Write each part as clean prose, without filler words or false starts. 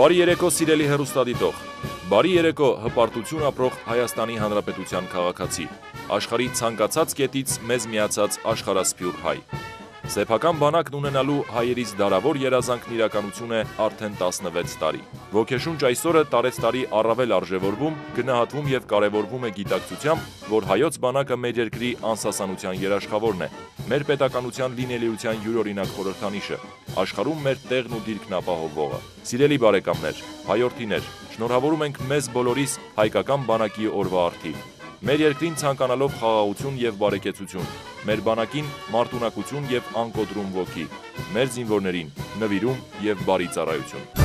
Բարի երեկո սիրելի հեռուստադիտող, բարի երեկո հպարտություն ապրող Հայաստանի Հանրապետության քաղաքացի, աշխարհի ցանկացած կետից մեզ միացած աշխարհասփյուռ հայ։ Սեփական բանակն ունենալու հայերիս դարավոր երազանքն իրականություն է արդեն 16 տարի։ Ոգեշունչ այսօրը տարեցտարի առավել արժևորվում, գնահատվում եւ կարեւորվում է գիտակցությամբ, որ հայոց բանակը մեր երկրի անսասանության երաշխավորն է, մեր պետականության լինելիության յուրօրինակ խորհրդանիշը, աշխարհում մեր տեղն ու դիրքն ապահովողը։ Սիրելի բարեկամներ, հայորդիներ, շնորհավորում ենք մեզ բոլորիս հայկական բանակի օրվա առթիվ։ Մեր երկրին ցանկանալով խաղաղություն եւ բարեկեցություն, մեր բանակին մարտունակություն եւ անկոտրում ոգի, մեր զինվորներին նվիրում եւ բարի ծառայություն։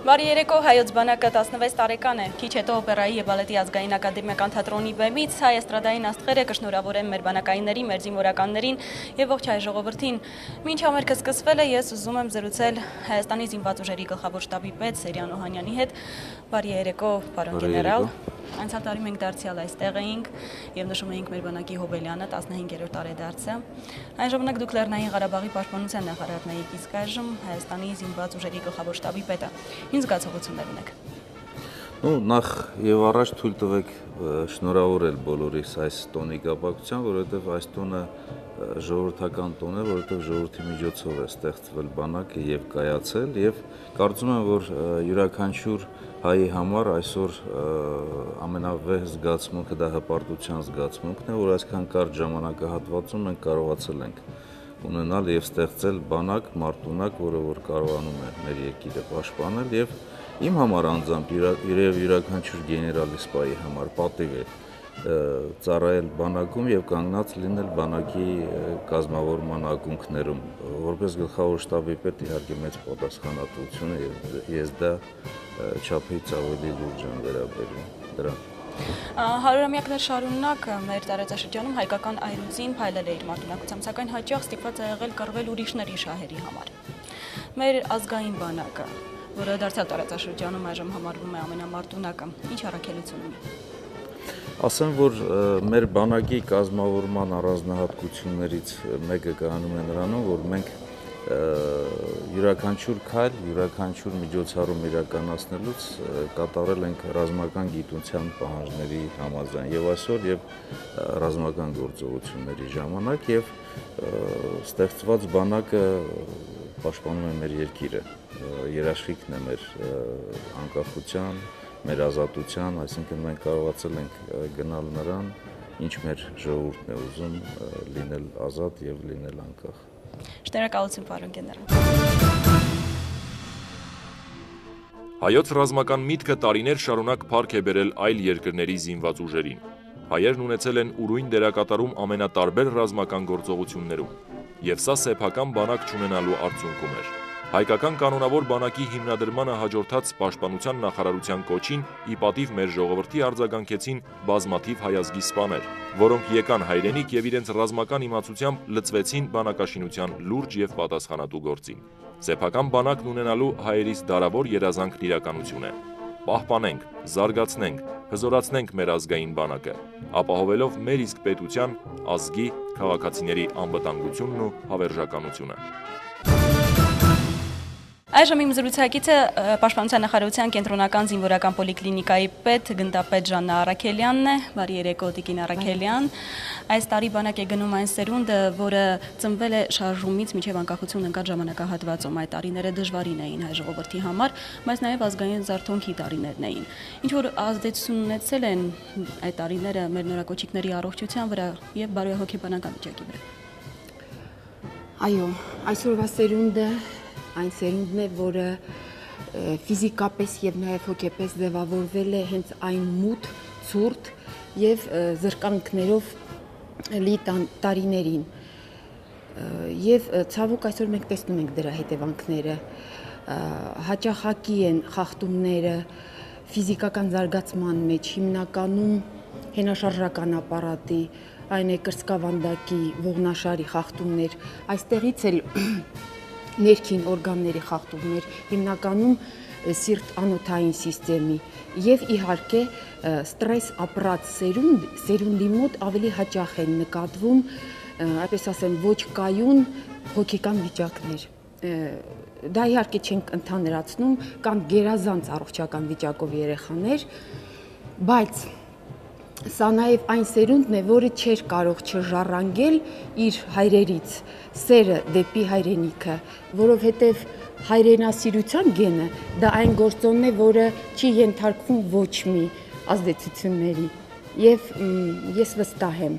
Բարի երեկո, հայոց բանակը 16 տարեկան է, քիչ հետո օպերայի եւ բալետի ազգային ակադեմիական թատրոնի բեմից հայ էստրադային աստղերը կշնորհավորեն մեր բանակայիններին, մեր զինվորականներին եւ ողջ հայ ժողովրդին։ Մինչ համերգը սկսվել է, ես ուզում եմ զրուցել Հայաստանի զինված ուժերի գլխավոր շտաբի պետ Սերյան Օհանյանի հետ։ Բարի երեկո, պարոն գեներալ։ Անցյալ տարի մենք դարձյալ այստեղ էինք եւ նշում էինք մեր բանակի հոբելյանը 15-րդ տարեդարձը։ Այն ժամանակ դուք Լեռնային Ղարաբաղի պաշտպանության նախարարն էիք, իսկ այժմ Հայաստանի զինված ուժերի գլխավոր շտաբի պետը։ Ինչ զգացողություններ ունեք։ Նախ եւ առաջ թույլ տվեք շնորհավորել բոլորիս այս տոնի կապակցությամբ, որովհետեւ այս տոնը ժողովրդական տոն է, որովհետեւ ժողովրդի միջոցով է ստեղծվել բանակը եւ կայացել եւ կարծում եմ, որ յուրաքանչյուր հայի համար այսօր ամենավեհ զգացմունքը դա հպարտության զգացմունքն է, որ այսքան կարճ ժամանակահատվածում մենք կարողացել ենք ունենալ եւ ստեղծել բանակ մարտունակ, որը որ կարողանում է մեր երկիրը պաշտպանել եւ իմ համար անձամբ եւ յուրաքանչյուր գեներալի սպայի համար պատիվ է ծառայել բանակում եւ կանգնած լինել բանակի կազմավորման ակունքներում, որպես գլխավոր շտաբի պետ իհարկե մեծ պատասխանատվություն է եւ ես դա չափից ավելի լուրջ եմ վերաբերում դրան։ Հարյուրամյակներ շարունակ մեր տարածաշրջանում հայկական այրուձին փայլել է իր մարտունակությամբ, սակայն հաճախ ստիպված է եղել կռվել ուրիշների շահերի համար։ Մեր ազգային բանակը, որը դարձյալ տարածաշրջանում այժմ համարվում է ամենամարտունակը, ինչ առաքելություն ունի։ Ասեմ, որ մեր բանակի կազմավորման առանձնահատկություններից մեկը կանում է նրանում, որ մենք յուրաքանչյուր քայլ, յուրաքանչյուր միջոցառում իրականացնելուց կատարել ենք ռազմական գիտության պահանջների համաձայն եւ այսօր եւ ռազմական գործողությունների ժամանակ եւ ստեղծված բանակը պաշտպանում է մեր երկիրը, երաշխիքն է մեր անկախության, մեր ազատության, այսինքն մենք կարողացել ենք գնալ նրան, ինչ մեր ժողովուրդն է ուզում լինել ազատ եւ լինել անկախ։ Շնորհակալություն, պարոն գեներալ։ Հայոց ռազմական միտքը տարիներ շարունակ փառք է բերել այլ երկրների զինված ուժերին։ Հայերն ունեցել են ուրույն դերակատարում ամենատարբեր ռազմական գործողություններում, եւ սա սեփական բանակ չունենալու արդյունքում էր։ Հայկական կանոնավոր բանակի հիմնադրմանը հաջորդած պաշտպանության նախարարության կոչին ի պատիվ մեր ժողովրդի արձագանքեցին բազմաթիվ հայազգի սպաներ, որոնք եկան հայրենիք եւ իրենց ռազմական իմացությամբ լծվեցին բանակաշինության լուրջ եւ պատասխանատու գործին։ Սեփական բանակն ունենալու հայերիս դարավոր երազանքն իրականություն է։ Պահպանենք, զարգացնենք, հզորացնենք մեր ազգային բանակը, ապահովելով մեր իսկ պետության, ազգի, քաղաքացիների անվտանգությունն ու հավերժականությունը։ Այժմ իմ զրուցակիցը Պաշտպանության նախարարության կենտրոնական զինվորական պոլիկլինիկայի պետ գնդապետ Ժաննա Առաքելյանն է։ Բարի երեկո, Տիկին Առաքելյան։ Այս տարի բանակ է գնում այն սերունդը, որը ծնվել է շարժումից մինչև անկախություն ընկած ժամանակահատվածում։ Այդ տարիները դժվարին էին հայ ժողովրդի համար, բայց նաև ազգային զարթոնքի տարիներն էին։ Ինչ որ ազդեցություն ունեցել են այդ տարիները մեր նորակոչիկների առողջության վրա եւ բարոյահոգեբանական վիճակի վրա։ Այո, այսօրվա սերունդը այն սերունդն է, որը ֆիզիկապես եւ նաեւ հոգեպես ձևավորվել է հենց այն մութ, ցուրտ եւ զրկանքներով լի տարիներին։ Եվ ցավոք այսօր մենք տեսնում ենք դրա հետևանքները։ Հաճախակի են խախտումները ֆիզիկական զարգացման մեջ, հիմնականում հենաշարժական ապարատի, այն է կրծքավանդակի, ողնաշարի խախտումներ, այստեղից էլ ներքին օրգանների խախտումներ, հիմնականում սիրտ-անոթային սիստեմի եւ իհարկե ստրես ապրած սերունդի մոտ ավելի հաճախ են նկատվում, այսպես ասեմ, ոչ կայուն հոգեկան վիճակներ։ դա իհարկե չենք ընդհանրացնում, կան գերազանց առողջական վիճակով երեխաներ, բայց սա նաև այն սերունդն է, որը չէր կարող չժառանգել իր հայրերից սերը դեպի հայրենիքը, որովհետև հայրենասիրության գենը դա այն գործոնն է, որը չի ենթարկվում ոչ մի ազդեցությունների, եւ ես վստահ եմ,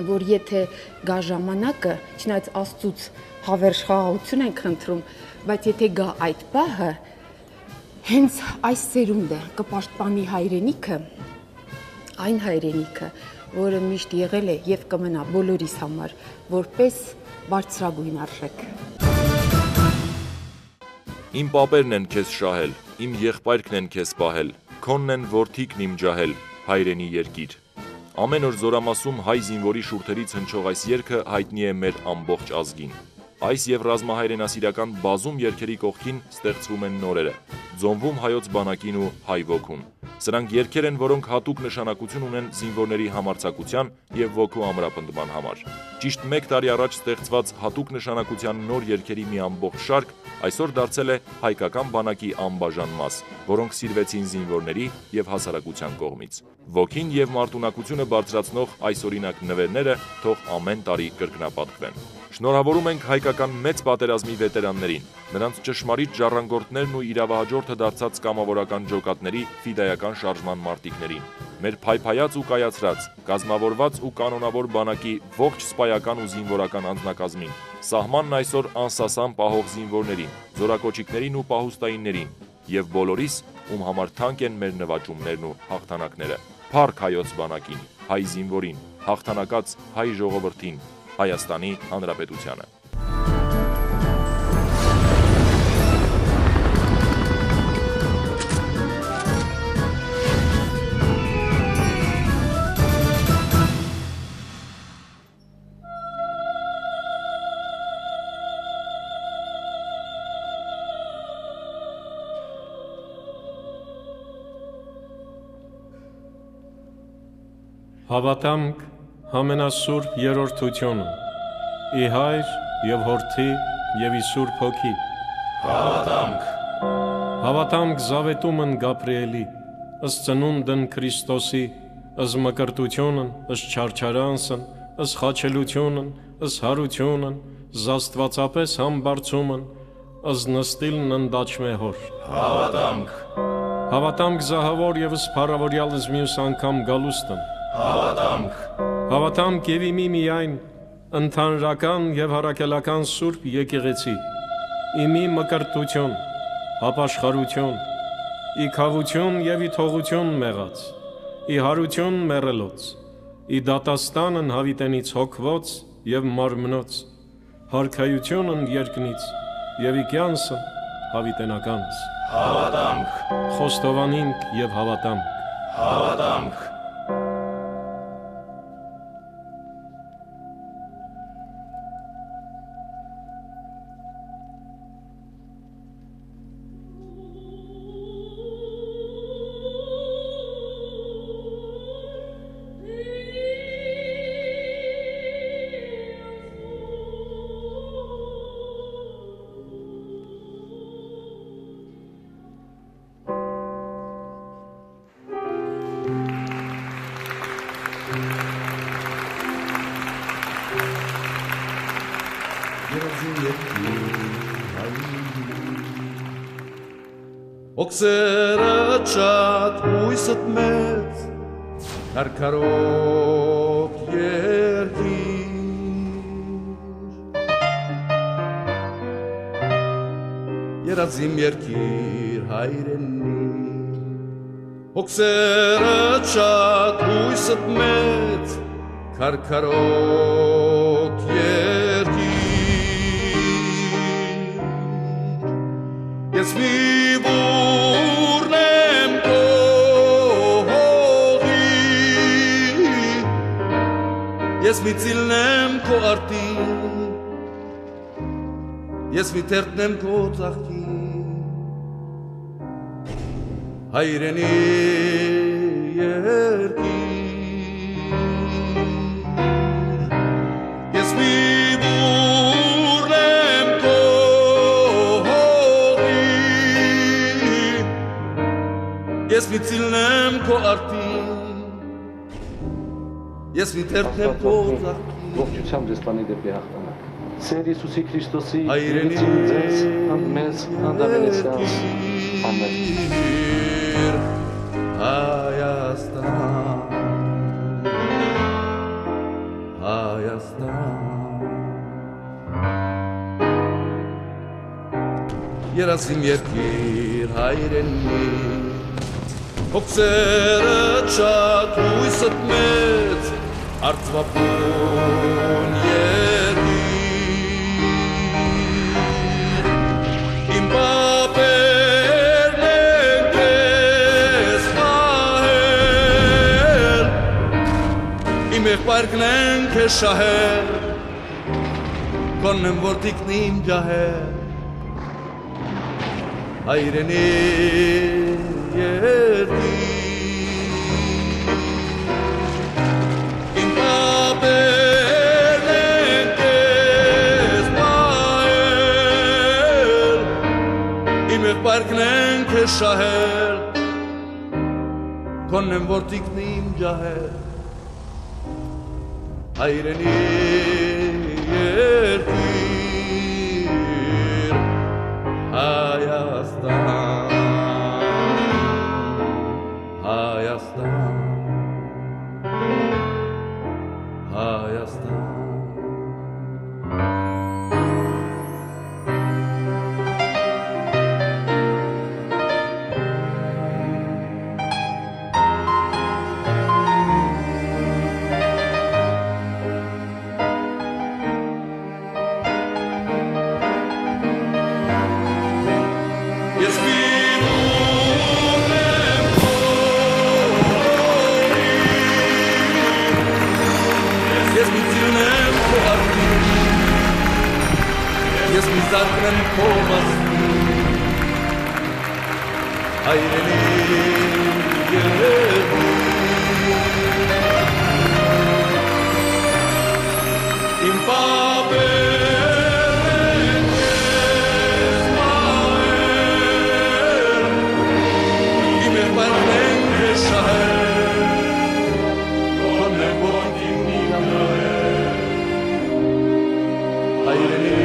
որ եթե գա ժամանակը, չնայած Աստծուց հավերժ խաղաղություն ենք խնդրում, բայց եթե գա այդ պահը, հենց այս սերունդը կպաշտպանի հայրենիքը, այն հայրենիքը, որը միշտ եղել է եւ կմնա բոլորիս համար, որպես բարձրագույն արժեք։ Իմ պապերն են քեզ շահել, իմ եղբայրքն են քեզ պահել, քոնն են որդիկն իմ ջահել, հայրենի երկիր։ Ամեն օր զորամասում հայ զինվորի շուրթերից հնչող այս երգը հայտնի է մեր ամբողջ ազգին։ Այս եւ ռազմահայրենասիրական բազում երգերի կողքին ստեղծվում են նորերը, ձոնվում հայոց բանակին ու հայ ոգուն։ Սրանք երգեր են, որոնք հատուկ նշանակություն ունեն զինվորների համարձակության եւ ոգու ամրապնդման համար։ Ճիշտ 1 տարի առաջ ստեղծված հատուկ նշանակության նոր երգերի մի ամբողջ շարք այսօր դարձել է հայկական բանակի անբաժան մաս, որոնք սիրվեցին զինվորների եւ հասարակության կողմից։ Ոգին եւ մարտունակությունը բարձրացնող այս օրինակ նվերները թող ամեն տարի կրկնապատկվեն։ Շնորհավորում ենք հայկական մեծ պատերազմի վետերաններին, նրանց ճշմարիտ ժառանգորդներն ու իրավահաջորդը դարձած կամավորական ջոկատների ֆիդայական շարժման մարտիկներին, մեր փայփայած ու կայացրած, կազմավորված ու կանոնավոր բանակի ողջ սպայական ու զինվորական անձնակազմին, սահմանն այսօր անսասան պահող զինվորներին, զորակոչիկներին ու պահուստայիններին եւ բոլորիս, ում համար թանկ են մեր նվաճումներն ու հաղթանակները։ Փառք հայոց բանակին, հայ զինվորին, հաղթանակած հայ ժողովրդին, Հայաստանի Հանրապետությանը։ Հավատամք ամենասուրբ երրորդությունը, ի հայր և հորդի և ի Սուրբ Հոգի։ Հավատամք։ Հավատամք զավետումն Գաբրիելի, ըստ ծնունդն Քրիստոսի, ըստ մկրտությունն, ըստ չարչարանսն, ըստ խաչելությունն, ըստ հարությունն, զաստվածապես համբարձումն, ըստ նստիլն ընդաչմե հոր։ Հավատամք։ Հավատամք զահավոր և ըստ փառավորյալ ըստ մյուս անգամ գալուստն։ Հավատամք։ Հավատամք և իմի միայն ընդհանրական և հարակելական Սուրբ եկեղեցի, իմի մկրտություն, հապաշխարություն, ի քավություն և ի թողություն մեղած, ի հարություն մեռելոց, ի դատաստանն հավիտենից հոգվոց և մարմնոց, հարքայությունն երկնից և ի կյանսն հավիտենականս։ Հավատամք։ Խոստովանինք և հավատամք։ Հավատամք։ Օքսերը շատ հույսըտ մեծ, քարքարոտ երկիր, երազիմ երկիր հայրենի, օքսերը շատ հույսըտ մեծ, քարքարոտ երկիր, ես մի Ես մի ծիլնեմ քո արտի, ես մի թերթնեմ քո ծաղկի, հայրենի երկիր, ես մի բուրնեմ քո Ես մի ծիլնեմ քո արտին Ես մի թերթնեմ քո ծաղկին Ողջությամբ ձեզ տանի դեպի հաղթանակ Սեր Հիսուսի Քրիստոսի Հայրենի ձեզ մեզ հանդավենեցյալս Ամեն Հայաստան Երասիմ երկիր հայրենի Հոգսերը չատ հույսըտ մեծ Արծվապուն երկիր Իմ պապերն են կեզ պահել Իմ եղբայրքն են կեզ շահել Կոնն եմ որդիկն իմ ջահել Հայրենի երկիր Իմ պապերն են կեզ պահել Իմ եղբայրքն են կեզ շահել Կոնն եմ որդիկն իմ ջահել Հայրենի երկիր Հայաստան Հայաստան Հայաստան Ես մի զարդնեմ քո մասնի Հայրենի երկիր Իմ պապերն են կեզ պահել Իմ եղբայրքն են կեզ շահել Կոնն եմ որդիկն իմ ջահել Հայրենի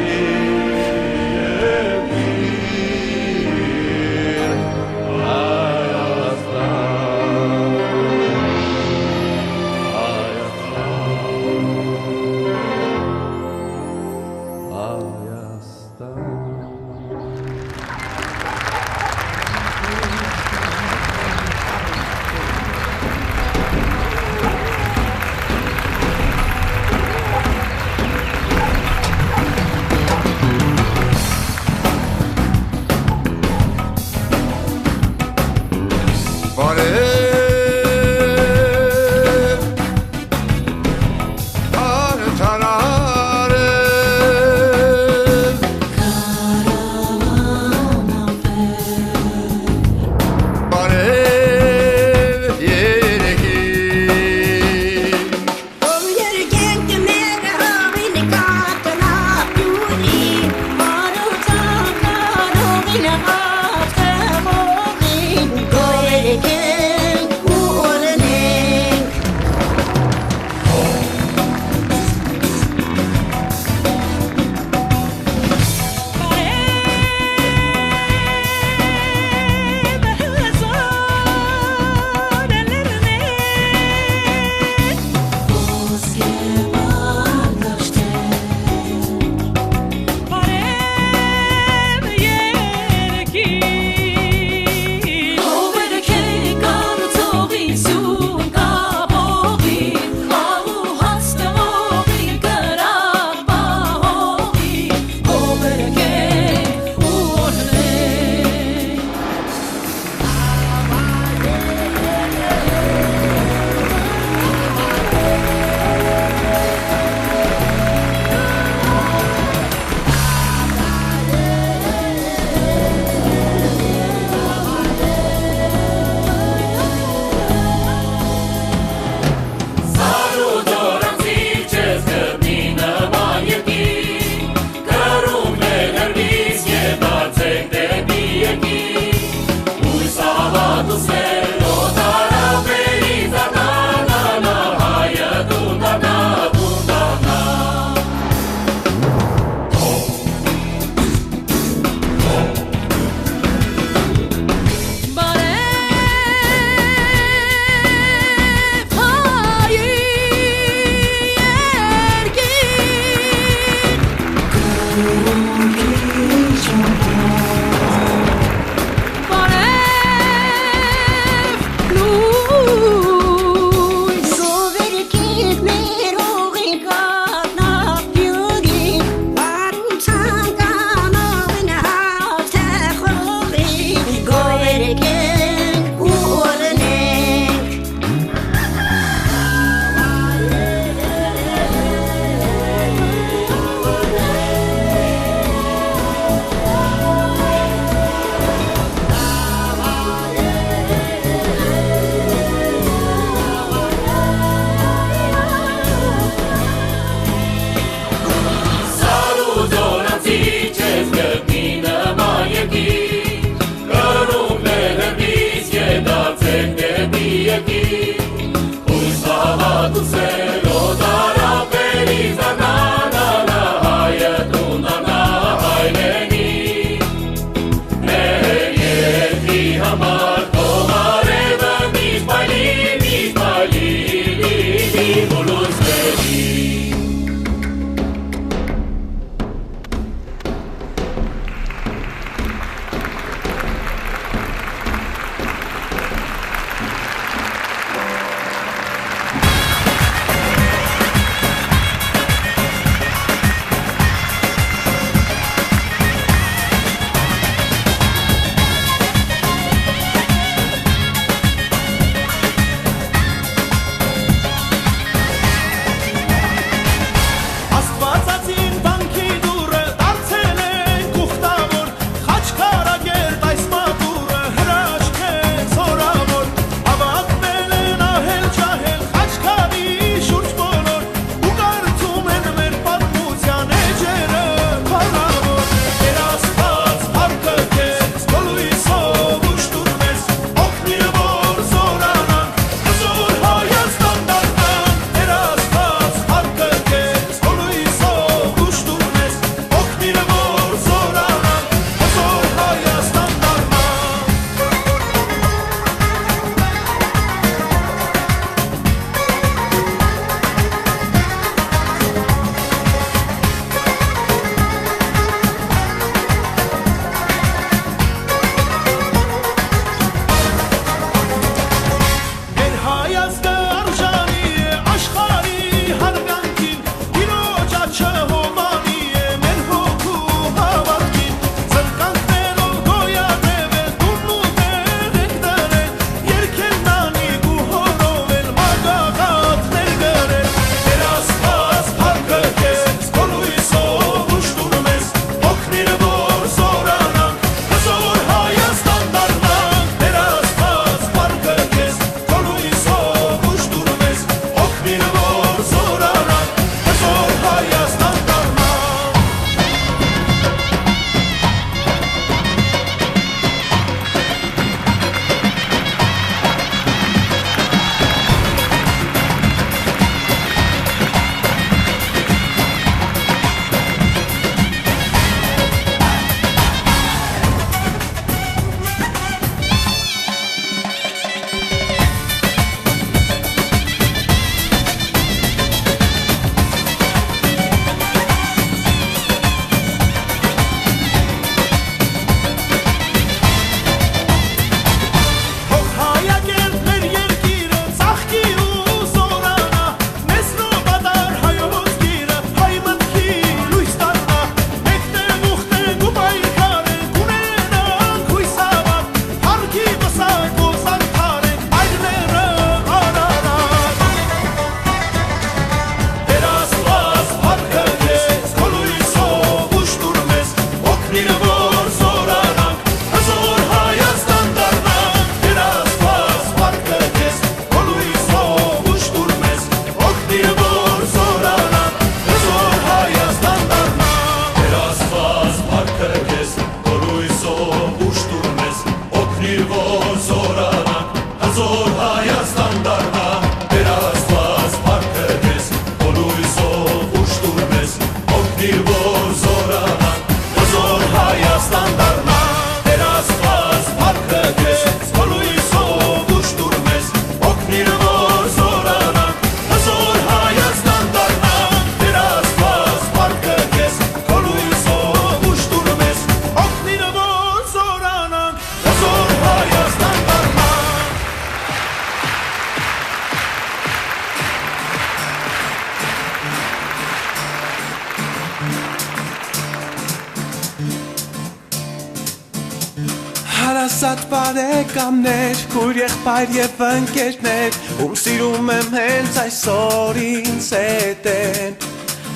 Հարասատ բարեկամներ, քույր եղբայր եւ ընկերներ, ում սիրում եմ հենց այսօր ինձ հետ են։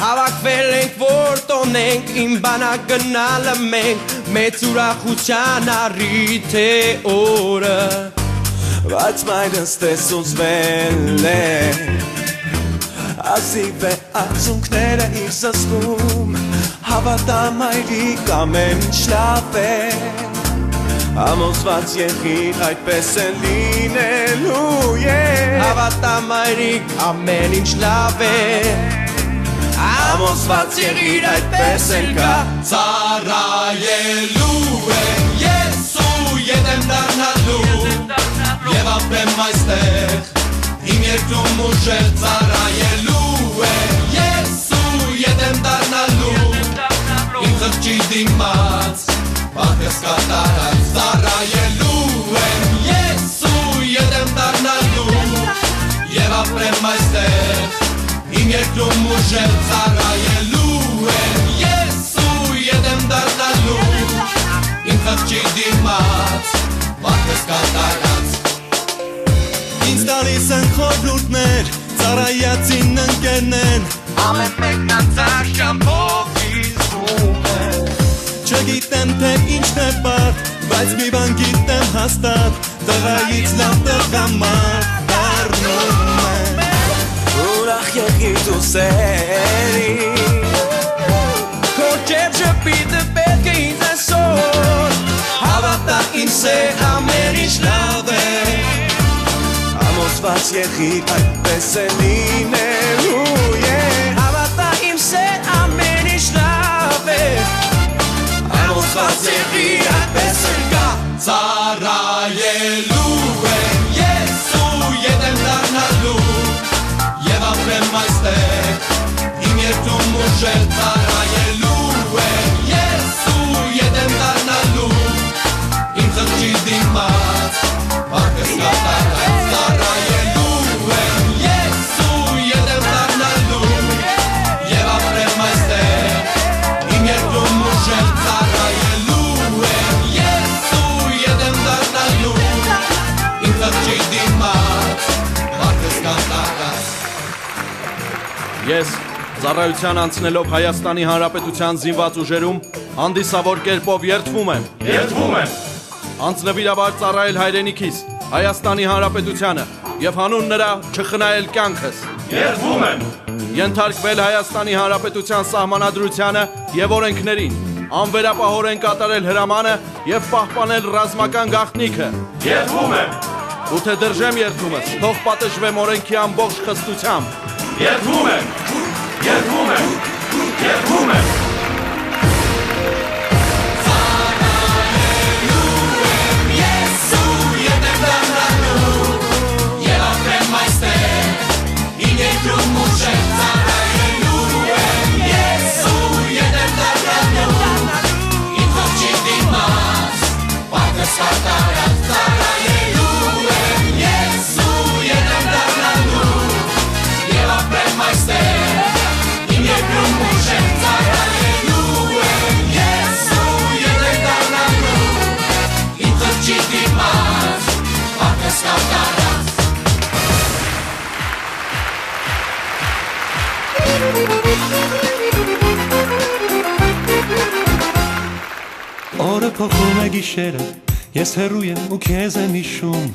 Հավաքվել ենք, որ տոնենք, իմ բանակ գնալը մենք, մեծ ուրախության առիթ է օրը, բայց մայրս տեսուծվել է, ասիվ է ածունքները իր զսպում, հավատա մայրիկ ամեն ինչ լավ է, Ամոզված եղիր այդպես է լինելու Հավատամ այրիկ ամեն ինչ լավ է Ամոզված եղիր այդպես էլ կա Ծառայելու է Ես ու ետեմ դառնալու Եվ ապրեմ այստեղ Իմ երկրում ուժեղ ծառայելու է Ես ու ետեմ դառնալու Իմ խղճի դիմաց Պահես կատարած ծառայելու եմ Ես ու ետեմ դառնալու Եվ ապրեմ այստեղ Իմ երկրում ուժեղ ծառայելու եմ Ես ու ետեմ դառնալու Իմ խղճի դիմաց Պահես կատարած Ինձ տալիս են խորհուրդներ Ծառայացին ընկերներ Ամեն մեկն անցար շամփով իզում է Չգիտեմ թե ինչն է բարդ, բայց մի բան գիտեմ հաստատ Տղայից լավ տղամարդ դառնում է Ուրախ եղիր դու սերի Քո ջեբ շպիտը պետք է ինձ այսօր Հավատա ինձ է ամեն ինչ լավ է Ամոզված եղիր այդպես է լինելու Հավատա ինձ է ամեն ինչ լավ է Ամոզված եղիր այդպես էլ կա Ծառայելու եմ Ես ու ետեմ դառնալու Եվ ապրեմ այստեղ Իմ երկրում ուժեղ ծառայելու եմ Ես ու ետեմ դառնալու Իմ խղճի դիմաց Պահես կատարած Ծառայելու եմ Ես ու ետեմ դառնալու Եվ ապրեմ այստեղ Իմ երկրում ուժեղ ծառայելու եմ Ես ու ետեմ դառնալու Իմ խղճի դիմաց Պահես կատարած Ես ծառայության անցնելով Հայաստանի Հանրապետության զինված ուժերում հանդիսավոր կերպով երդվում եմ Անձնվիրաբար ծառայել հայրենիքիս Հայաստանի Հանրապետությանը եւ հանուն նրա չխնայել կյանքս Երդվում եմ Ենթարկվել Հայաստանի Հանրապետության սահմանադրությանը եւ օրենքներին Անվերապահորեն կատարել հրամանը եւ պահպանել ռազմական գաղտնիքը Երդվում եմ Ու թե դրժեմ երդումս թող պատժվեմ օրենքի ամբողջ խստությամբ Երդվում եմ Օրը փոխում է գիշերը, ես հեռու եմ ու քեզ եմ հիշում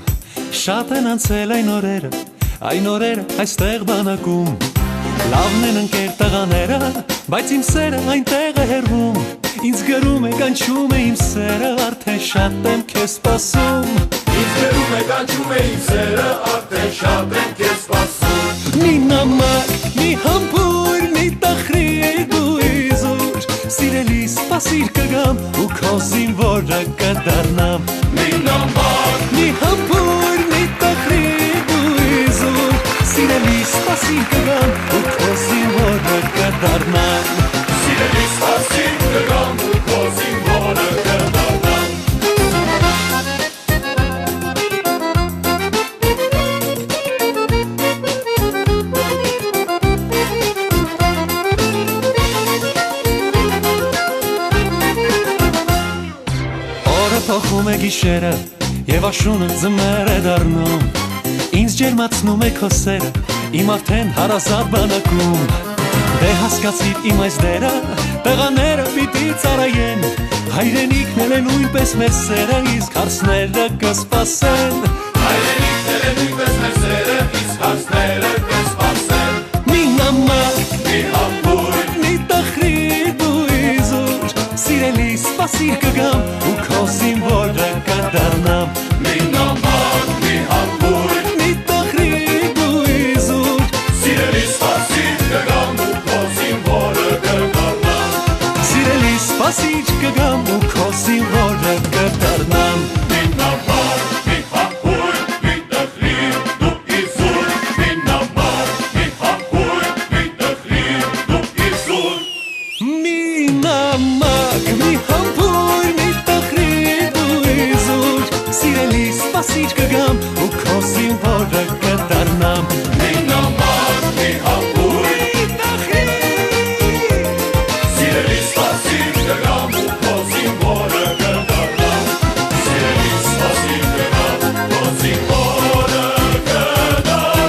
Շատ են անցել այն օրերը այստեղ բանակում Լավն են ընկեր տղաները, բայց իմ սերը այնտեղ է հեռվում Ինձ գրում է կանչում է իմ սերը, արդեն շատ եմ քեզ սպասում Ինձ գրում է կանչում է իմ սերը, արդեն շատ եմ քեզ սպասում Մի նամակ, մի համբույր, մի տխրի դու իզուր Սիրելի սպասիր կգամ ու քո զինվորը կդառնամ Մի նամակ, մի համբույր, մի տխրի դու իզուր Սիրելի սպասիր կգամ ու քո զինվորը կդառնամ Սիրելի սպասիր կգամ ու քո զինվորը կդառնամ Փոխում է գիշերը եւ աշունը ձմեռ է դառնում Ինձ ջերմացնում է քո սերը իմ արդեն հարազատ բանակում Դե հասկացիր իմ այս դերը տղաները պիտի ծառայեն Հայրենիքն էլ է նույնպես մեր սերը իսկ հարցները կսպասեն Հայրենիքն էլ է նույնպես մեր սերը իսկ հարցները կսպասեն Մի նամակ, մի համբույր, մի տխրի դու իզուր Սիրելի սպասիր կգամ ու քո զինվորը կդառնամ Մին նամակ, մի համբույր, մի տխրիկ ու իզուր Սիրելի սպասիչ կգամ ու քո զինվորը կդառնամ Սիրելի սպասիչ կգամ ու քո զինվորը կդառնամ Մին նամակ, մի համբույր, մի տխրիկ ու իզուր Մին նամակ, մի համբույր, մի տխրիկ ու իզուր Մի նամակ, մի համբույր, մի տխրիկ ու իզուր Սիրելի սպասիչ կգամ ու քո զինվորը կդառնամ Մի նամակ, մի համբույր, մի տխրիկ Սիրելի սպասիչ կգամ ու քո զինվորը կդառնամ Սիրելի սպասիչ կգամ ու քո զինվորը կդառնամ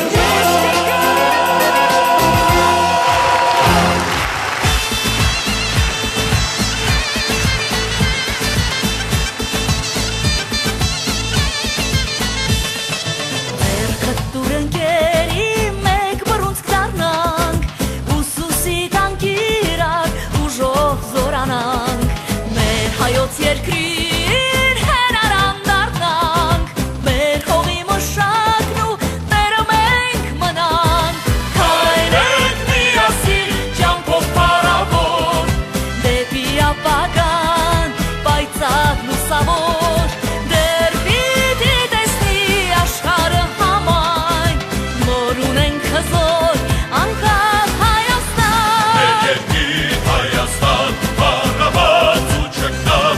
Երկրին հենարան դառնանք, մեր հողի մշակն ու տերը մենք մնանք, քայլենք միասին ջանքով փառավոր, դեպի ապագան պայծառ լուսավոր, դեռ պիտի տեսնի աշխարհը համայն, որ ունենք հզոր անկախ Հայաստան, մեր երկիր Հայաստան, բառաբաց ու չկնավ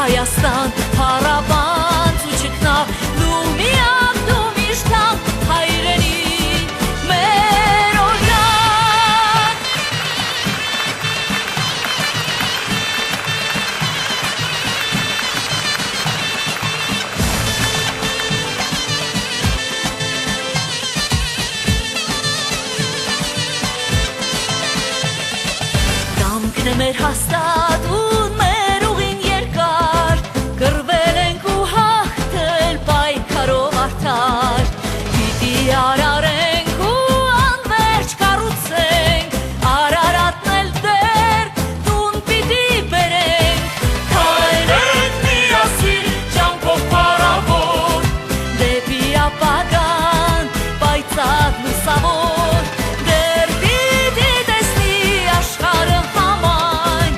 Հայաստան, փառաբանց ու չքնավ, դու միակ, դու միշտակ հայրենի, մեր օրինակ Կամքն է մեր հաստատ ու մեր ուղին երկար Կռվել ենք ու հաղթել պայքարով արդար Պիտի արարենք ու անվերջ կառուցենք Արարատն էլ դեռ տուն պիտի բերենք Քայլենք միասին ջանքով փառավոր Դեպի ապագան պայծառ լուսավոր Դեռ պիտի տեսնի աշխարհը համայն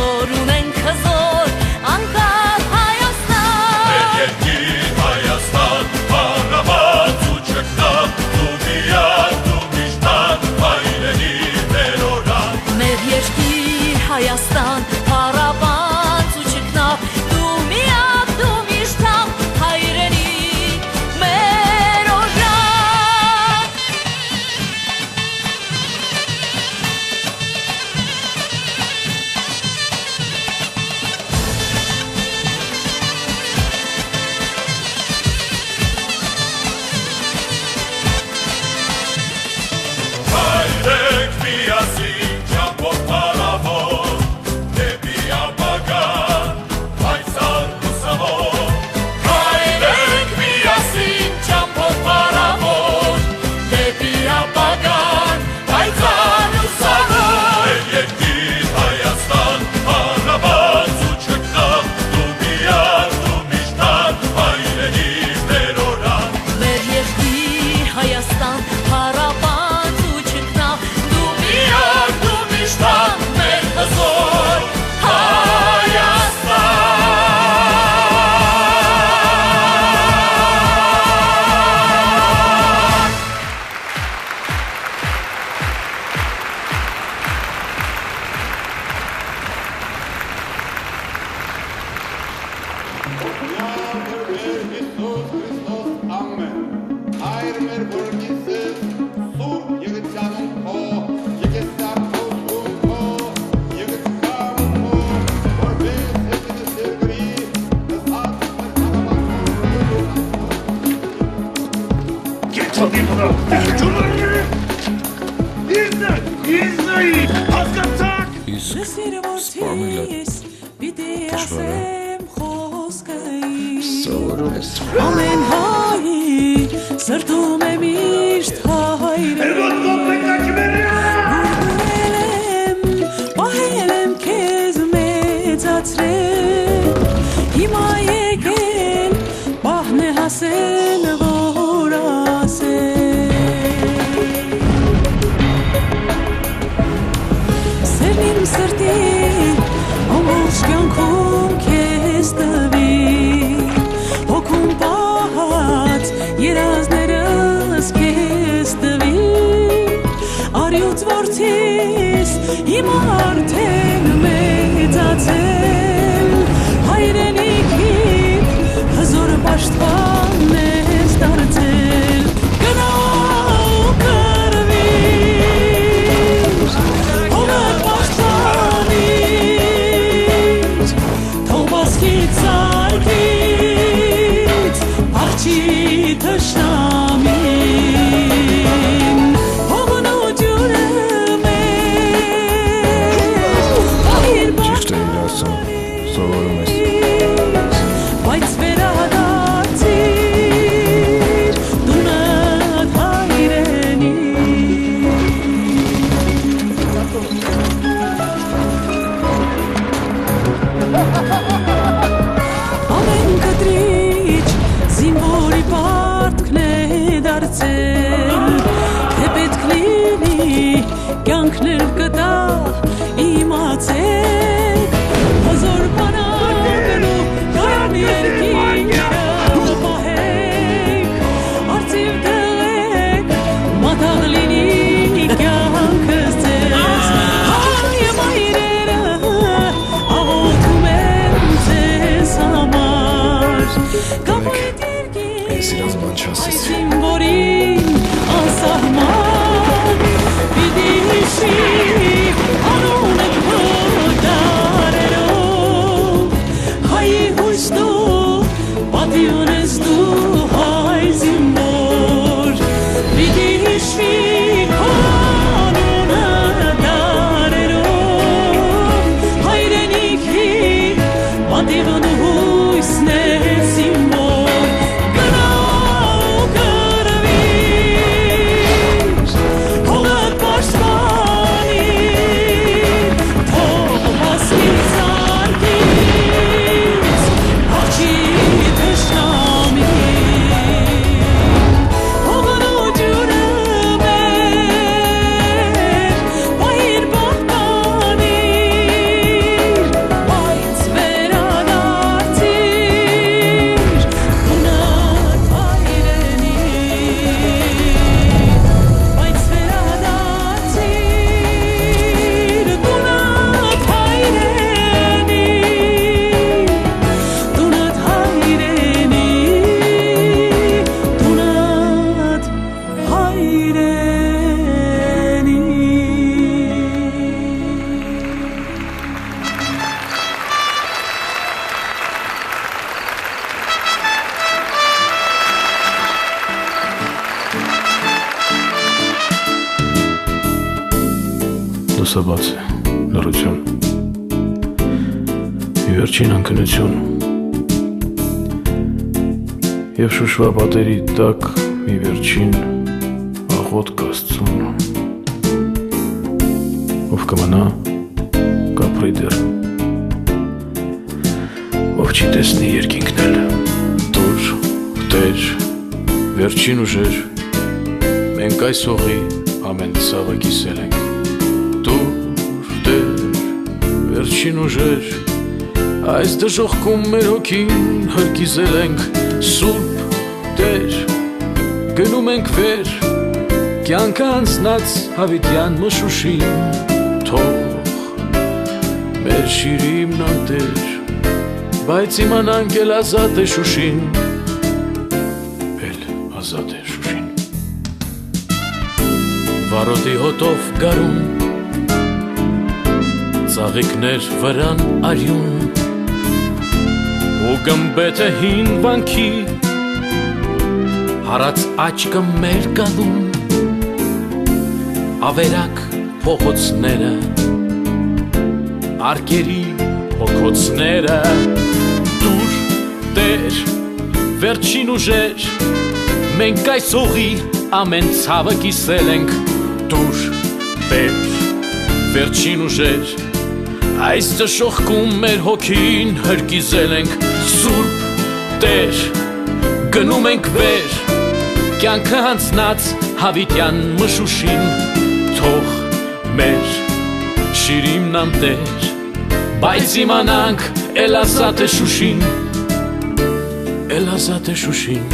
Որ ունենք հզոր անկախ Հայաստան Մեր երկիր Հայաստան, բառաբաց ու չկնավ Դու միակ, դու միշտակ հայրենի մեր օրինակ Մեր երկիր Հայաստան, բառաբաց ու չկնավ Դու միակ, դու միշտակ հայրենի մեր օրինակ Հայրենք միասին ջանքով փառավոր Դեպի ապագան պայծառ լուսավոր Հայրենք միասին ջանքով փառավոր Դեպի ապագան պայծառ լուսավոր Մեր երկիր Հայաստան, փառաբաց ու չկնավ Դու միակ, դու միշտակ հայրենի մեր օրինակ Մեր երկիր Հայաստան, փառաբաց ու չկնավ Դու միակ, դու միշտակ մեր հզոր Հայաստան Հայր մեր որգիսս, սուրբ եղեցյանուն քո, եկեցար քո սուրն քո, եկեցկամուն քո, որպես հետինս երկրի, նսած մեր կաղավակ Կետոդի վրա, ճուրը, իզնայի, հասկացակ Իսկ սպարմիլը դժվար Սովորում ես Ամեն հայր սրտում է միշտ հայրը Գուրգուրել եմ Աստծուն սովորում ես Բայց վերադարձիր տունդ հայրենի Ամեն կտրիչ զինվորի պարտքն է դարձել Թե պետք լինի կյանքներ կտա իմացեք Հազոր բանակնու կայան երկինը պահեք Արծիվ դեղեք մատաղ լինի կյանքս ձեզ Հայեմ այրերը աղոթում են ձեզ համար Կապույտ երկին այս զինվորին անսահման Պիտի հիշի անունը քո դարերով Հայի հույս դու պատիվն ես դու հայ զինվոր Պիտի հիշի քո անունը դարերով Հայրենիքի պատիվն ու հույսն ես զինվոր Գնա ու կռվիր հողդ պաշտպանիր Թող հասնի զարկից Արջի թշնամի Հողն ու ջուրը մեր Պահիր պահպանիր Բայց վերադարձիր Տունդ հայրենի Բայց վերադարձիր Տունդ հայրենի Տունդ հայրենի Տունդ Լուսաբաց է, լռություն Մի վերջին անքնություն Եվ շուշվա պատերի տակ մի վերջին աղոտ կաստուն Ով կմնա կապրի դեր Ով չի տեսնի երկինքն էլ Դուր, տեր, վերջին ուժեր Մենք այս հողի ամեն ցավը կիսել ենք Դուր, տեր, վերջին ուժեր Այս դժոխքում մեր հոգին հրկիզել ենք Սուրբ, տեր, գնում ենք վեր Կյանքը անցնած հավիտյան մշուշին Թող մեր շիրիմն անտեր Բայց իմանանք էլ ազատ է շուշին Էլ ազատ է շուշին Վարոտի հոտով գարուն Ծաղիկներ վրան արյուն Ու գմբեթը հին վանքի Հարած աչկը մեր գալում Ավերակ փողոցները Արկերի հոգոցները Դուր, տեր, վերջին ուժեր Մենք այս հողի ամեն ցավը կիսել ենք Դուր, տեր, վերջին ուժեր Այս դժոխքում մեր հոգին հրկիզել ենք Սուրբ, տեր, գնում ենք վեր Կյանքը հանցնած հավիտյան մշուշին Թող մեր շիրիմն ամտեր Բայց իմանանք էլ ազատ է շուշին Էլ ազատ է շուշին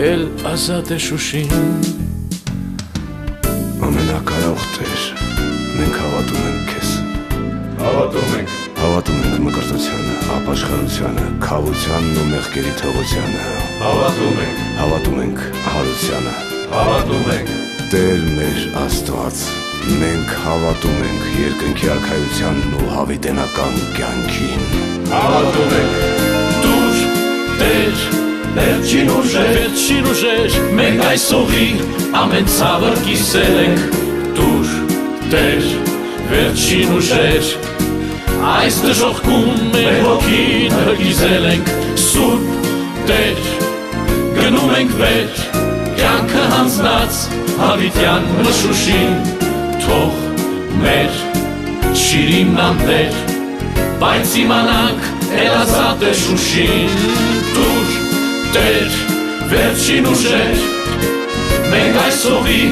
Էլ ազատ է շուշին Ամենակարող Տեր Մենք հավատում ենք քեզ Հավատում ենք Հավատում ենք մկրտությանը, ապաշխարությանը, քավությանն ու մեղքերի թողությանը Հավատում ենք հարությանը Հավատում ենք Տեր մեր Աստված Մենք հավատում ենք երկնքի արքայությանն ու հավիտենական կյանքին Հավատում ենք Դուր, Տեր, վերջին ուժեր Մենք այս հողի ամեն ցավը կիսել ենք Դուր, Տեր, վերջին ուժեր Այս դժոխքում մեր հոգին հրգիզել ենք Սուրբ Տեր Գնում ենք վեր Կյանքը հանձնած Հավիտյան մշուշին Թող մեր շիրիմն անտեր Բայց իմանանք Էլազատ է շուշին Դուր Տեր Վերջին ուժեր Մենք այս հողի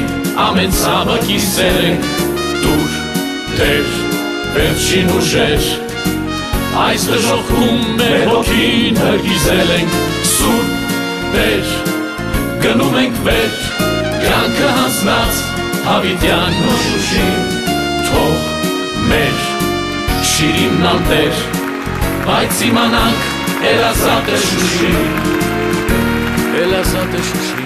ամեն ցավը կիսել ենք Դուր Տեր Վերջին ուժեր Այս դժոխքում մեր հոգին հրգիզել ենք Սուրբ Տեր Գնում ենք վեր Կյանքը հանձնած Հավիտյան մշուշին Թող մեր շիրիմն անտեր Բայց իմանանք Էլազատ է շուշին Էլազատ է շուշին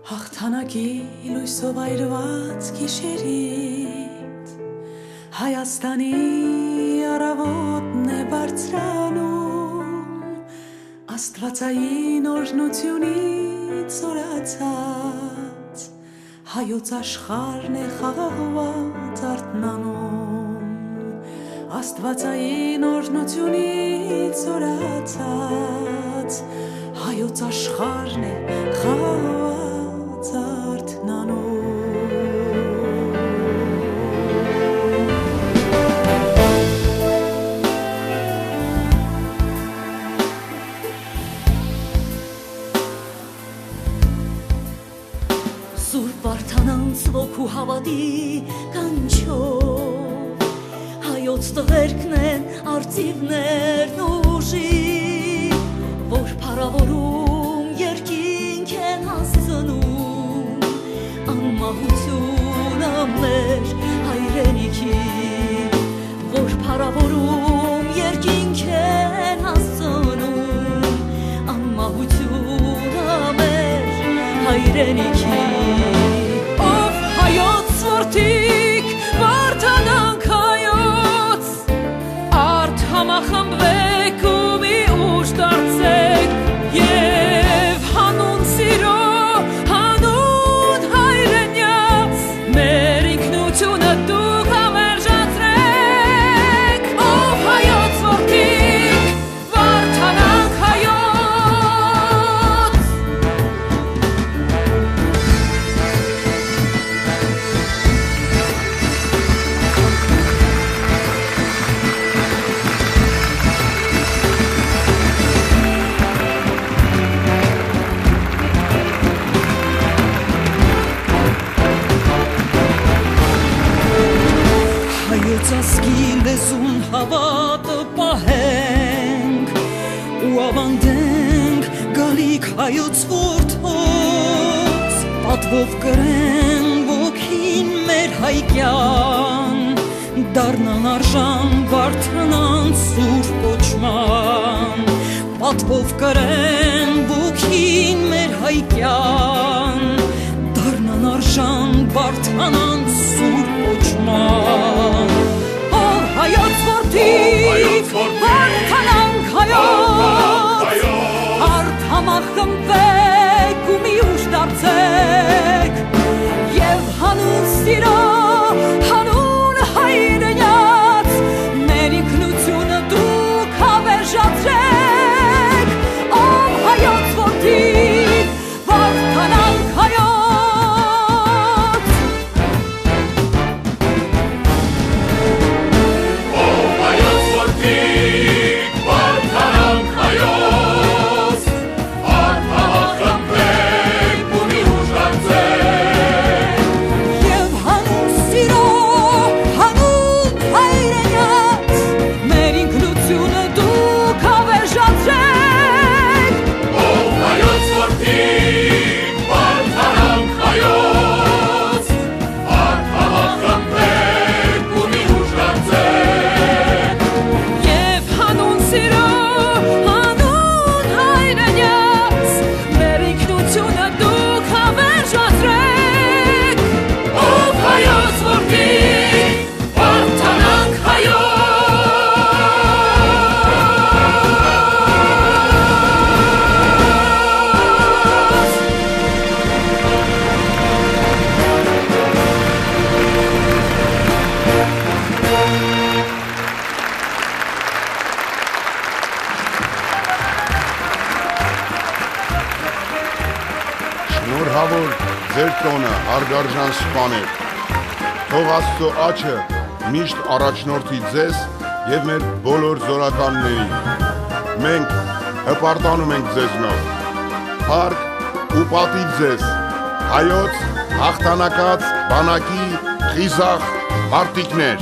Հաղթանակի լույսով այրված գիշերից Հայաստանի առավոտն է բարձրանում Աստվածային օրհնությունից օրացած Հայոց աշխարհն է խաղաղված արթնանում Աստվածային օրհնությունից օրացած Հայոց աշխարհն է խաղաղված արթնանում Սուրբ Վարդանանց ոգու հավատի կանչով Հայոց տղերքն են արծիվներն ուժի Որ փառավորում երկինք են հասցնում Անմահությունը մեր հայրենիքի Որ փառավորում երկինք են հասցնում Անմահությունը մեր հայրենիքի Ով հայոց որդիք վարդանանք հայոց Արդ համախմբվեք ու մի ուժ դարձեք Եվ հանուն սիրո, հանուն հայրենյաց Մեր ինքնությունը դուք համերժացրեք Ով հայոց որդիք վարդանանք հայոց Հայոց ասկի լեզուն հավատը պահենք ու ավանդենք գալիք հայոց որդոց պատվով կրեն ոգին մեր հայկյան դառնան արժան բարդանան սուրբ կոչման պատվով կրեն ոգին մեր հայկյան դառնան արժան բարդանան սուրբ կոչման Ով հայոց որդիք վարդանանք հայոց Արդ համախմբվեք ու մի ուժ դարձեք Եվ հանուն սիրո, հանուն հայրենյաց Մեր ինքնությունը դուք հավերժացրեք Ով հայոց որդիք վարդանանք հայոց Արդ համախմբվեք ու մի ուժ դարձեք շնորհավոր ձեր տոնը, հարգարժան սպաներ։ Թող Աստծո աչքը միշտ առաջնորդի ձեզ եւ մեր բոլոր զորականներին։ Մենք հպարտանում ենք ձեզնով։ Փառք ու պատիվ ձեզ, հայոց հաղթանակած բանակի խիզախ մարտիկներ։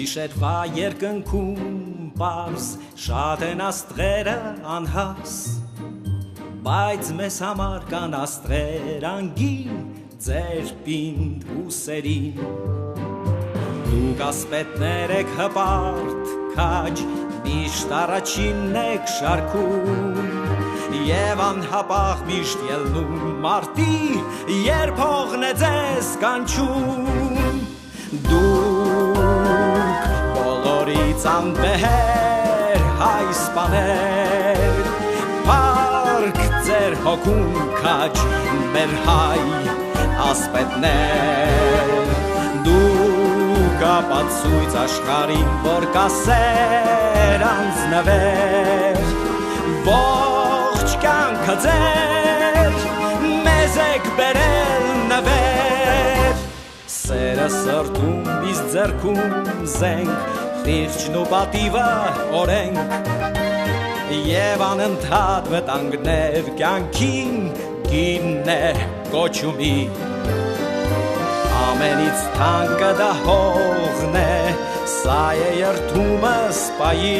Գիշերվա երկնքում պարզ շատ են աստղերը անհաս, բայց մեզ համար կան աստղեր անգին ձեր պինդ ուսերին։ Դուք ասպետներ եք հպարտ քաջ, միշտ առաջինն եք շարքում, և անհապաղ միշտ ելնում մարտի, երբ հողն է ձեզ կանչում։ Դուք բոլորից անվեհեր հայ սպաներ, փառք ձեր հոգուն քաջ մեր հայ ասպետներ։ Դուք ապացույց աշխարհին, որ կասեր անձնվեր, ողջ կյանքը ձեր մեզ եք բերել նվեր։ Սերը սրտում իսկ ձեռքում զենք, խիղճն ու պատիվը օրենք, և անընդհատ վտանգներ կյանքին գինն է կոչումի։ Ամենից թանկը դա հողն է, սա է երդումը սպայի,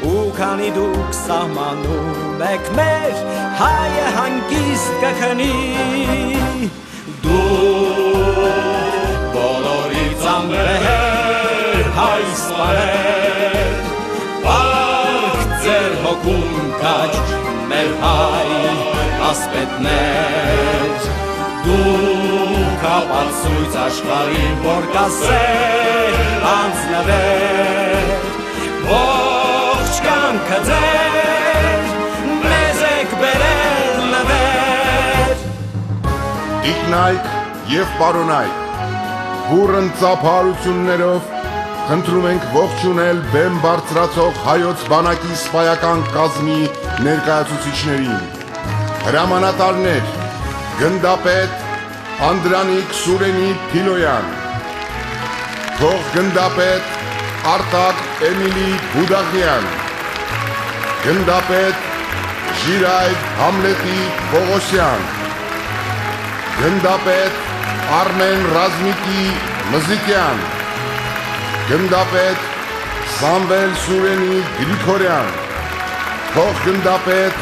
ու քանի դուք սահմանում եք մեր, հայը հանգիստ կքնի։ Դուք բոլորից անվեհեր հայ սպաներ, փառք ձեր հոգուն քաջ մեր հայ ասպետներ։ Դուք ապացույց աշխարհին, որ կասեր անձնվեր, ողջ կյանքը ձեր մեզ եք բերել նվեր։ Տիկնայք և պարոնայք, բուռն ծափահարություններով խնդրում ենք ողջունել բեմ բարձրացող հայոց բանակի սպայական կազմի ներկայացուցիչներին, հրամանատարներ, գնդապետ Անդրանիկ Սուրենի Փիլոյան, թող գնդապետ Արտակ Էմիլի Բուդաղյան, գնդապետ Ժիրայր Համլետի Պողոսյան, գնդապետ Արմեն Ռազմիկի Մզիկյան, գնդապետ Սամվել Սուրենի Գրիգորյան, թող գնդապետ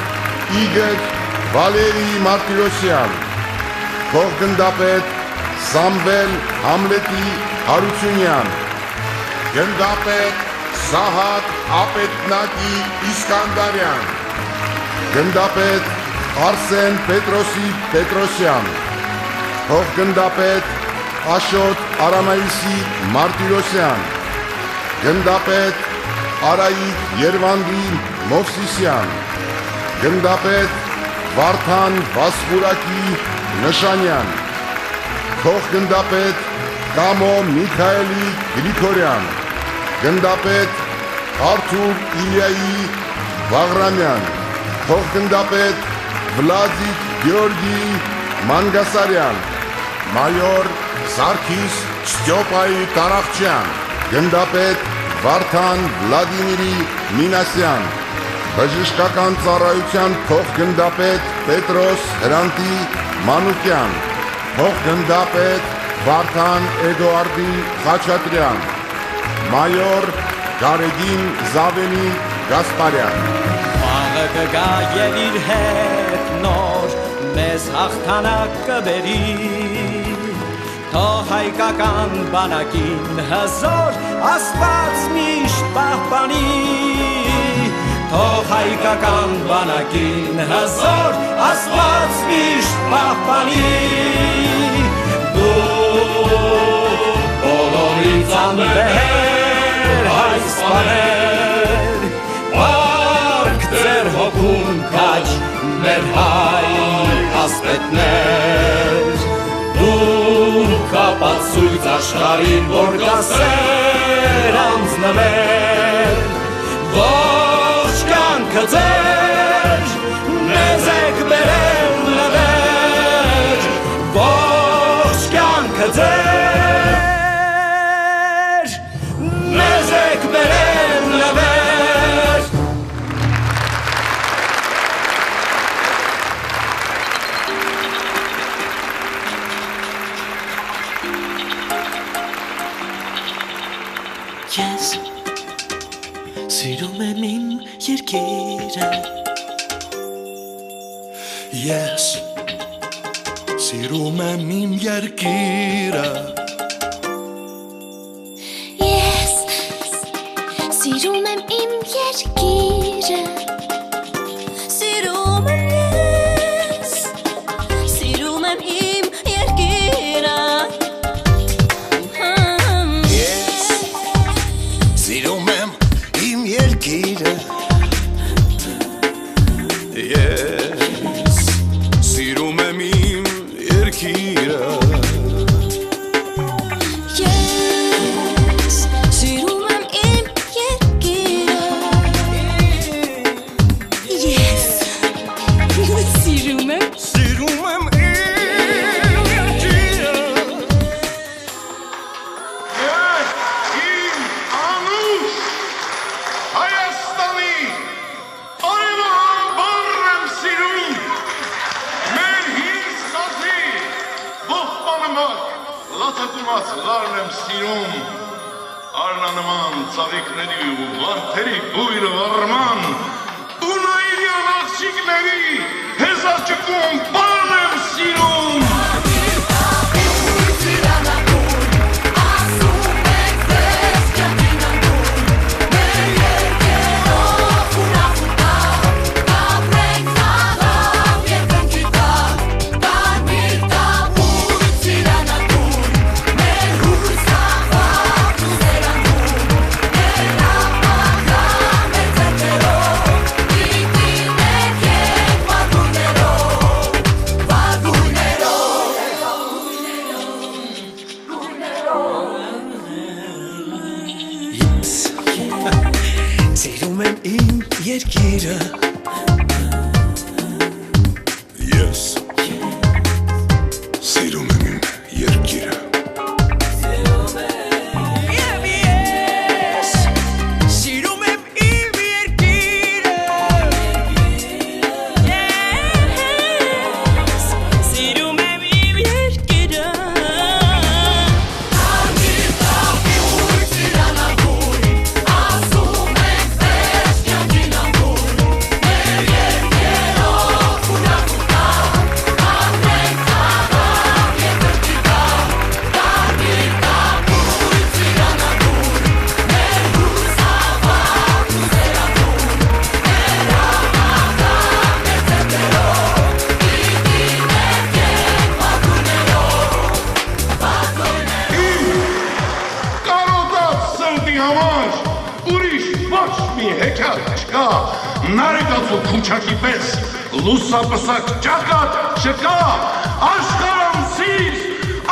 Իգոր Վալերի Մարտիրոսյան, թող գնդապետ Սամվել Համլետի Հարությունյան, գնդապետ Սահակ Ապետնակի Իսկանդարյան, գնդապետ Արսեն Պետրոսի Պետրոսյան, թող գնդապետ Աշոտ Արամայիսի Մարտիրոսյան, գնդապետ Արայիկ Երվանդի Մովսիսյան, գնդապետ Վարդան Վասպուրակի Նշանյան, թող գնդապետ Կամո Միքայելի Գրիգորյան, գնդապետ Արթուր Իլիայի Վաղրամյան, թող գնդապետ Վլադիկ Գյորգի Մանգասարյան, մայոր Սարգիս Ստյոպայի Տարախչյան, գնդապետ Վարդան Վլադիմիրի Մինասյան, բժշկական ծառայության փոխգնդապետ Պետրոս Հրանտի Մանուկյան, փոխգնդապետ Վարդան Էդուարդի Խաչատրյան, մայոր Գարեգին Զավենի Գասպարյան։ Վաղը կգա և իր հետ նոր մեզ հաղթանակ կբերի, թող հայկական բանակին հզոր Աստված միշտ պահպանի, թող հայկական բանակին հզոր Աստված միշտ պահպանի։ Դուք բոլորից անվեհեր հայ սպաներ, փառք ձեր հոգուն քաջ մեր հայ ասպետներ, դուք ապացույց ցույց աշխարհին որ կասեր անձնվել ողջ կյանքը ձեր մեզ եք բերել նվեր ողջ կյանքը ձեր մեզ եք բերել նվեր Ես սիրում եմ իմ երկիրը Ես սիրում եմ իմ երկիրը Ես սիրում եմ իմ երկիրը Սիրում եմ ես Սիրում եմ իմ երկիրը Սիրում եմ իմ երկիրը Ես սիրում եմ իմ երկիրը Ես սիրում եմ իմ երկիրը Ես սիրում եմ Լարն եմ սիրում Արնանման ծաղիքների ու վարդերի բույրը վարման ու նայիրյան աղջիկների հեզաճկում բան եմ սիրում Սիրում եմ իմ երկիրը Ես սիրում եմ իմ երկիրը Սիրում եմ իմ երկիրը Սիրում եմ իմ երկիրը Նարեկացու քուչակի պես լուսապսակ ճակատ չկա աշխարանցից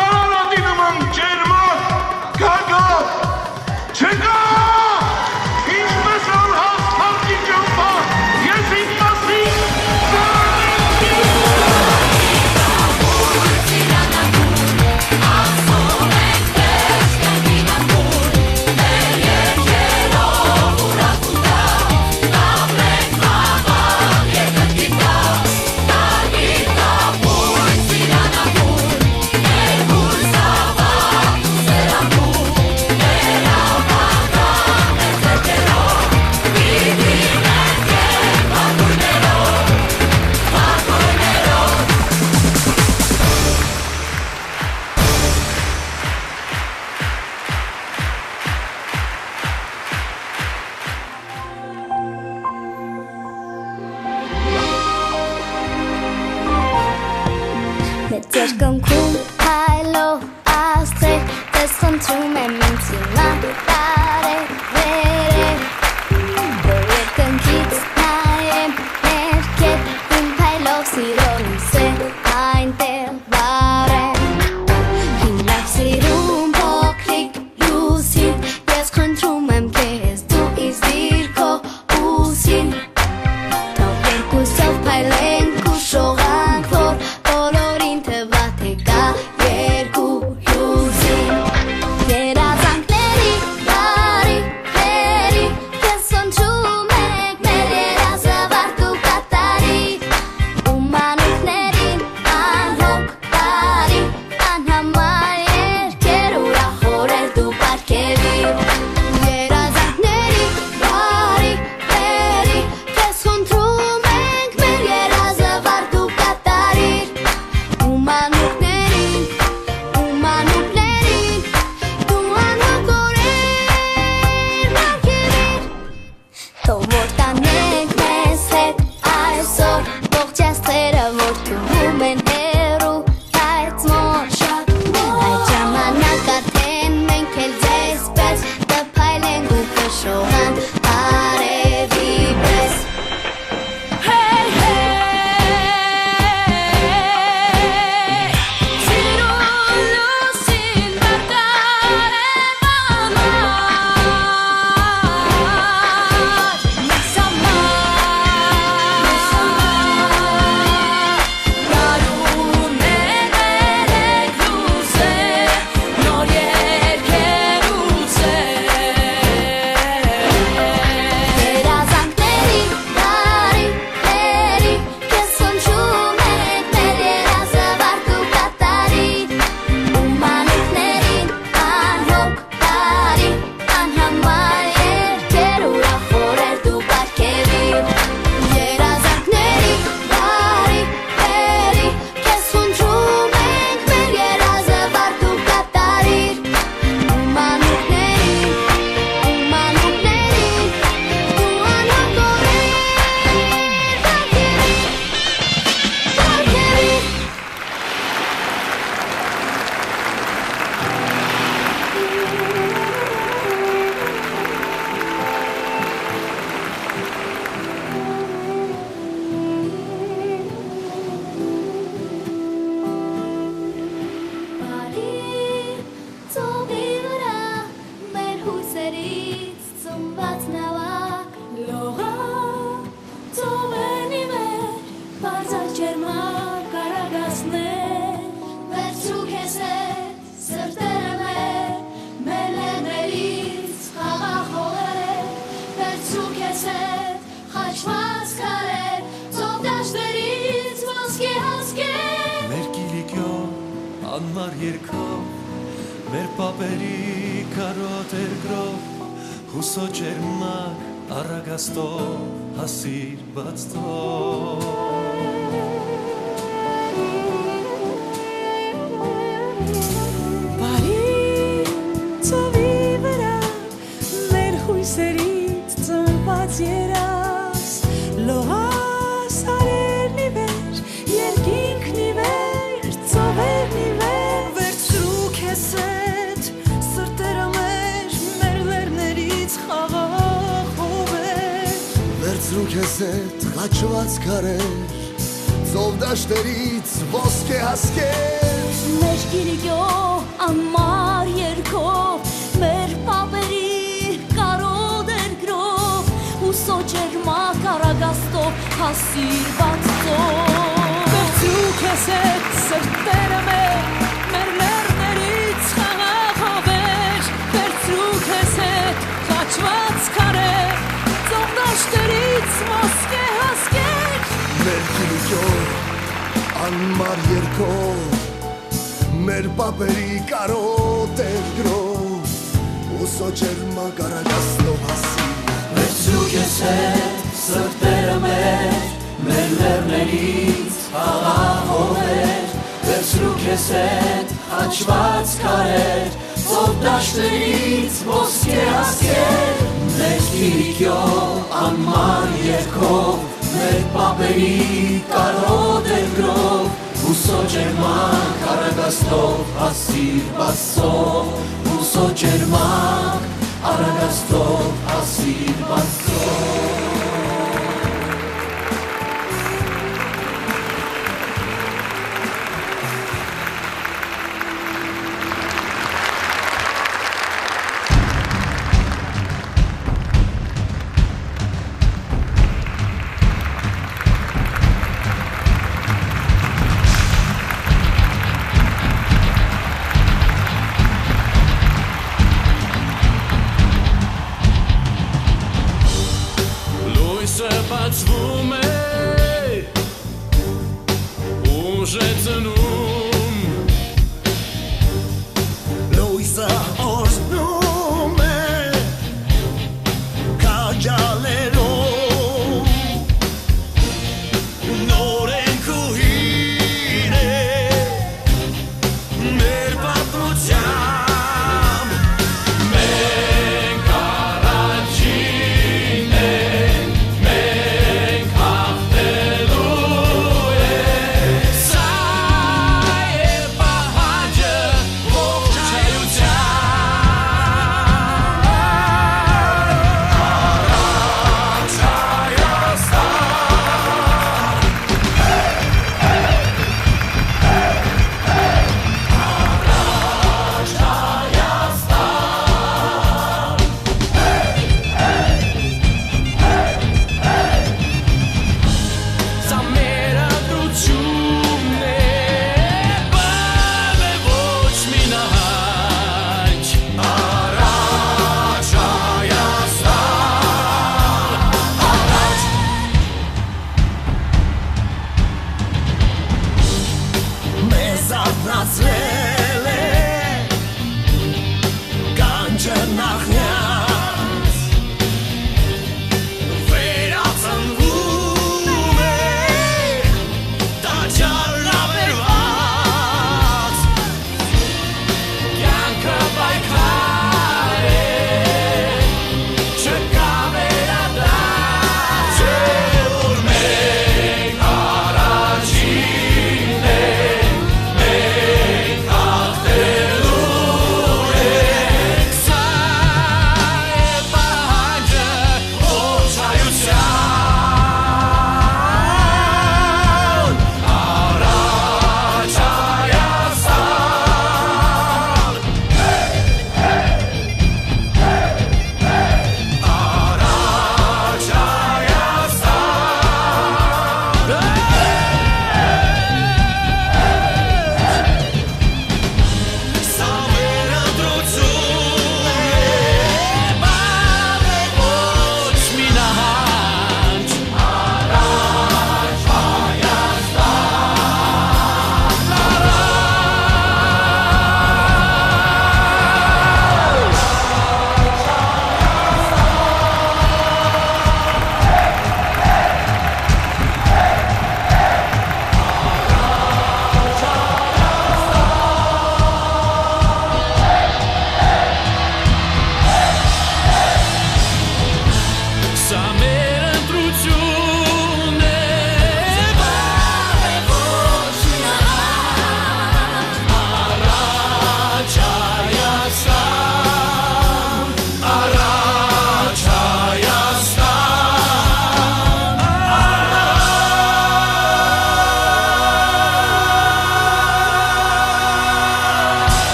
Արարատի նման ջերմակ գագաթ չկա ինչպես անհասթարքի ճամփա ես իմ մասին Երկնքում հայլով աստղեր Տես խնդրում եմ ինձ հիմա տարեք վերեք Որ երկնքից նայեմ ներքև Իմ հայլով սիրով ինձ է այնտեղ վարեմ Իմ լավ սիրում անմար երկով մեր պապերի կարոտ երկրով հուսո ջերմակ առագաստով հասիր բաց թող Սերից ծնված երաս լոհաս արերն ի վեր երկինքն ի վեր ծովերն ի վեր վերցրու քեզ հետ սրտերը մեր լերներից խաղաղ հովեր վերցրու քեզ հետ խաչված քարեր ծով դաշտերից ոսկե հասկեր մեր գիրիկյո անմար երկով մեր պապերի Հուսո ջերմակ առագաստով հասիր բաց թող Վերցրու քեզ հետ սրտերը մեր լեռներից խաղաղ հովեր Վերցրու քեզ հետ խաչված քարեր ծով դաշտերից ոսկե հասկեր Մեր գիրիկյով անմար երկով մեր պապերի կարոտ երկրով Հուսո ջերմակ առագաստով հասիր Վերցրու քեզ հետ սրտերը մեր լեռներից խաղաղ հովեր Վերցրու քեզ հետ խաչված քարեր ծով դաշտերից ոսկե հասկեր Մեր գիրիկյով անմար երկով մեր պապերի կարոտ երկրով Հուսո ջերմակ առագաստով հասիր բաց թող Հուսո ջերմակ Առագաստով հասիր բաց թող Բացվում է ուժ է ծնում լույսը օրհնում է քաջալերով նոր ենք ու հին է մեր պատմության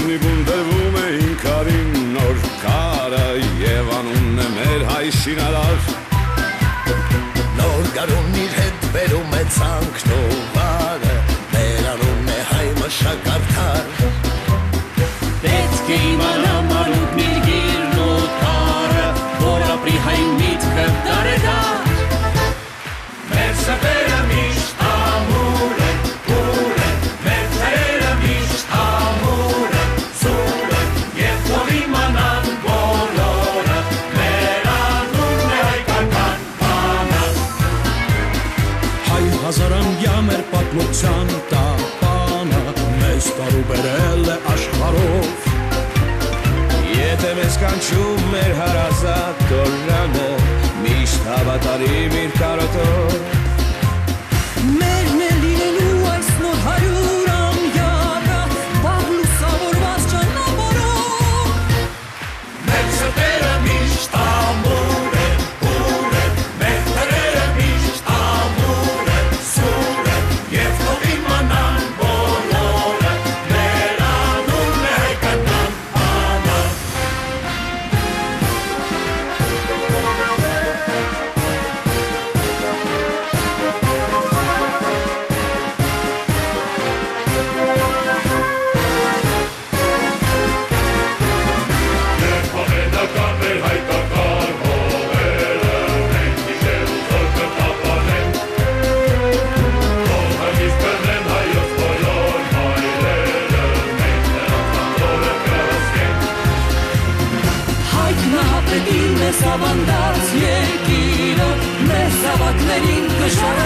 Նիբուն դրվում է ինքարին նոր կարը Եվ անունն է մեր հայ շինարար Նոր գարուն իր հետ բերում է ցանկնովարը Մեր անունն է հայ մշակարդար Պետք է իմանա մանուկն իր գիրն ու տարը Որ ապրի հայ միտքը դարեդար Մեր սրտերը միշտ ամուր են, ուր են Մեր թրերը միշտ ամուր են, սուր են Եվ թող իմանան բոլորը Մեր անունն է հայկական բանը Հայ հազարամյա մեր պատմության տապանը Մեզ տարուբերել է աշխարհով Եթե մեզ կանչում մեր հարազատ տորանը Միշտ հավատարիմ իր կարոտով Մերն է լինելու այս նոր 100 ամյակը Բաղ լուսավորված ճանապարհով Մեր սրտերը միշտ ամուր են, ուր են Մեր թրերը միշտ ամուր են, սուր են Եվ թող իմանան բոլորը Մեր անունն է հայկական բանը Եվ հավենական մեր հայկական հողերը Մենք գիշեր ու զոր կպապանենք Թող հանգիստ կրնեն հայոց բոլոր մայրերը Մենք նրանց անձորը կհսկենք Հայտնահապետին մեզ ավանդած երկիրը Մեզ ավակներին կժարը